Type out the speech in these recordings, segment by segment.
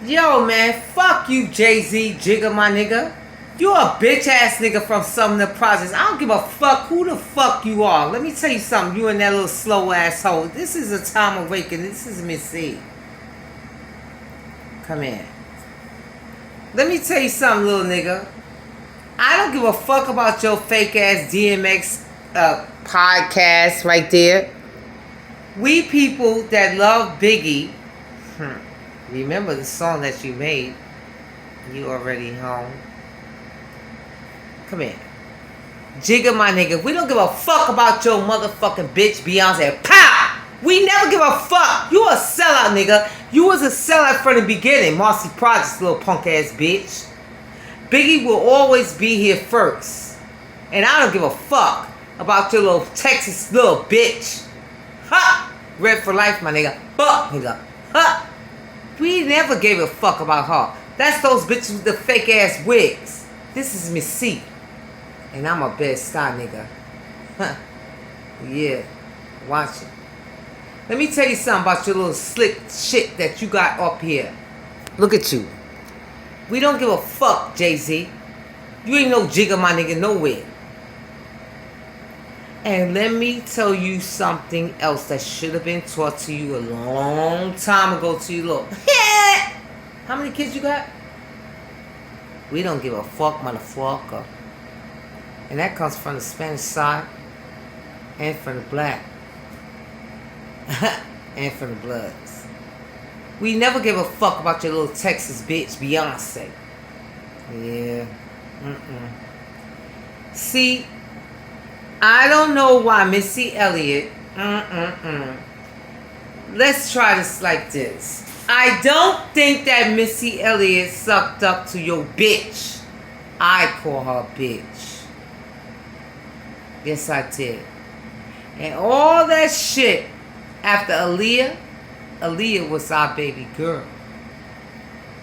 Yo, man, fuck you, Jay-Z, Jigga, my nigga. You a bitch ass nigga from some of the projects. I don't give a fuck who the fuck you are. Let me tell you something. You and that little slow asshole. This is a time awakening. This is MIXX. Come here. Let me tell you something, little nigga. I don't give a fuck about your fake ass DMX podcast right there. We people that love Biggie. Remember the song that you made. You already home. Come here. Jigga, my nigga. We don't give a fuck about your motherfucking bitch Beyonce. Pow! We never give a fuck. You a sellout, nigga. You was a sellout from the beginning. Marcy Projects, little punk ass bitch. Biggie will always be here first. And I don't give a fuck about your little Texas little bitch. Ha! Red for life, my nigga. Fuck, nigga. Ha! We never gave a fuck about her. That's those bitches with the fake ass wigs. This is MIXX. And I'm a BEDSTUY nigga. Huh. Yeah. Watch it. Let me tell you something about your little slick shit that you got up here. Look at you. We don't give a fuck, Jay-Z. You ain't no Jigga, my nigga, nowhere. And let me tell you something else that should have been taught to you a long time ago to you, look. How many kids you got? We don't give a fuck, motherfucker. And that comes from the Spanish side and from the black. And from the Bloods. We never give a fuck about your little Texas bitch, Beyonce. Yeah. See, I don't know why Missy Elliott. Let's try this like this. I don't think that Missy Elliott sucked up to your bitch. I call her bitch. Yes, I did. And all that shit after Aaliyah was our baby girl.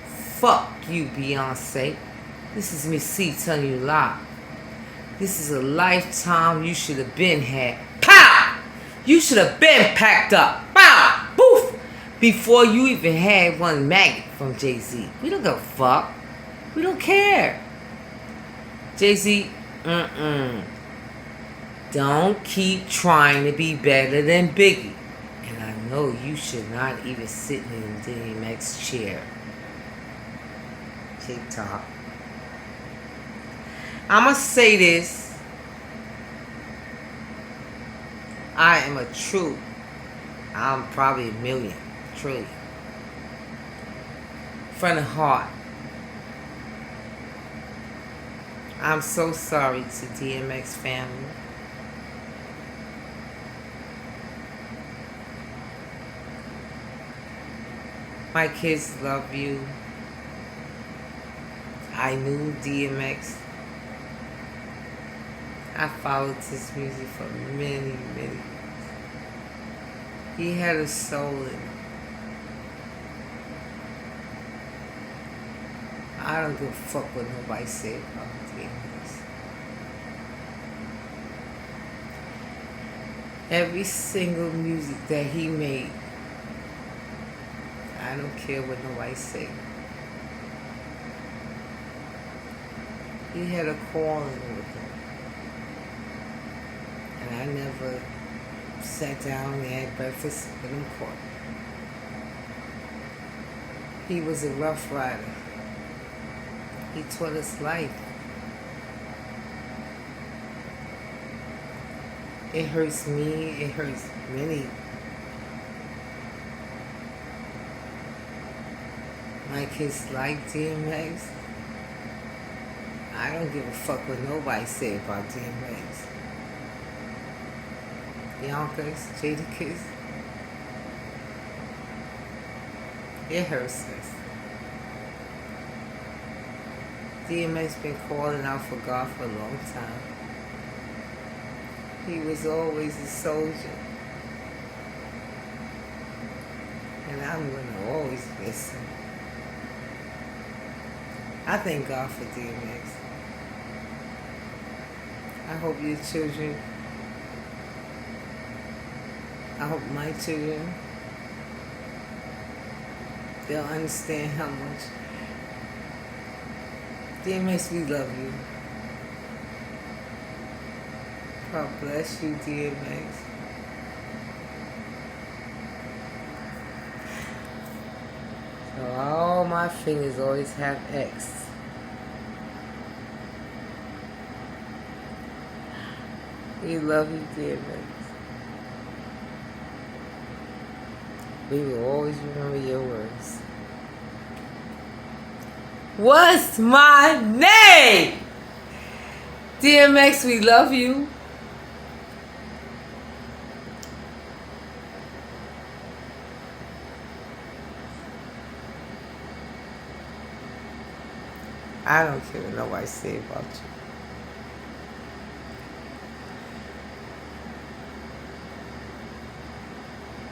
Fuck you, Beyonce. This is MIXX telling you live. This is a lifetime you should have been had. Pow! You should have been packed up. Pow! Boof! Before you even had one maggot from Jay-Z. We don't give a fuck. We don't care. Jay-Z, don't keep trying to be better than Biggie. And I know you should not even sit in the DMX chair. TikTok. I'ma say this. I am a true. I'm probably a million, trillion. From the heart. I'm so sorry to DMX family. My kids love you. I knew DMX. I followed his music for many, many years. He had a soul in him. I don't give a fuck what nobody say about DMX. Every single music that he made, I don't care what nobody say. He had a calling with him. And I never sat down and had breakfast with him. He was a rough rider. He taught us life. It hurts me, it hurts many. My kids like DMX. I don't give a fuck what nobody say about DMX. Yonkers, Jadakiss. It hurts us. DMX been calling out for God for a long time. He was always a soldier. And I'm gonna always miss him. I thank God for DMX. I hope your children, I hope my children they'll understand how much. DMX, we love you. God bless you, DMX. So all my fingers always have X. We love you, DMX. We will always remember your words. What's my name? DMX, we love you. I don't care what nobody say about you.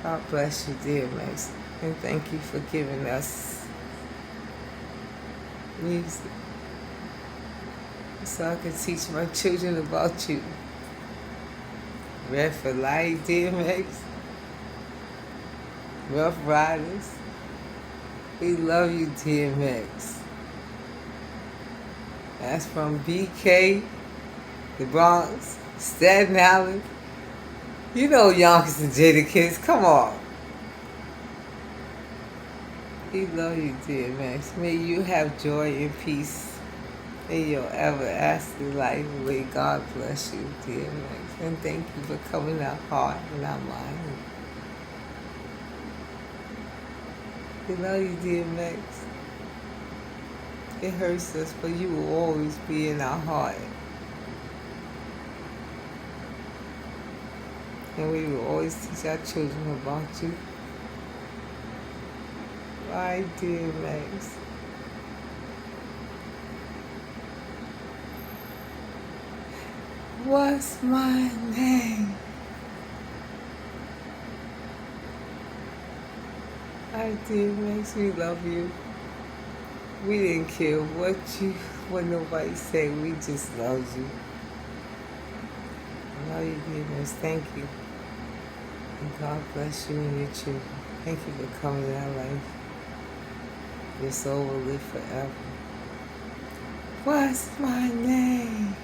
God bless you, DMX, and thank you for giving us music so I can teach my children about you. Red for Life, DMX, Rough Riders. We love you, DMX. That's from BK, the Bronx, Staten Island. You know Yonkers and Jada kids, come on. We love you, DMX. May you have joy and peace in your everlasting life. May God bless you, DMX. And thank you for coming our heart and our mind. We love you, DMX. It hurts us, but you will always be in our heart. And we will always teach our children about you. Bye, DMX. What's my name? Hi, DMX, we love you. We didn't care what nobody said. We just loved you. I love you, DMX. Thank you. And God bless you and your children. Thank you for coming in our life. Your soul will live forever. What's my name?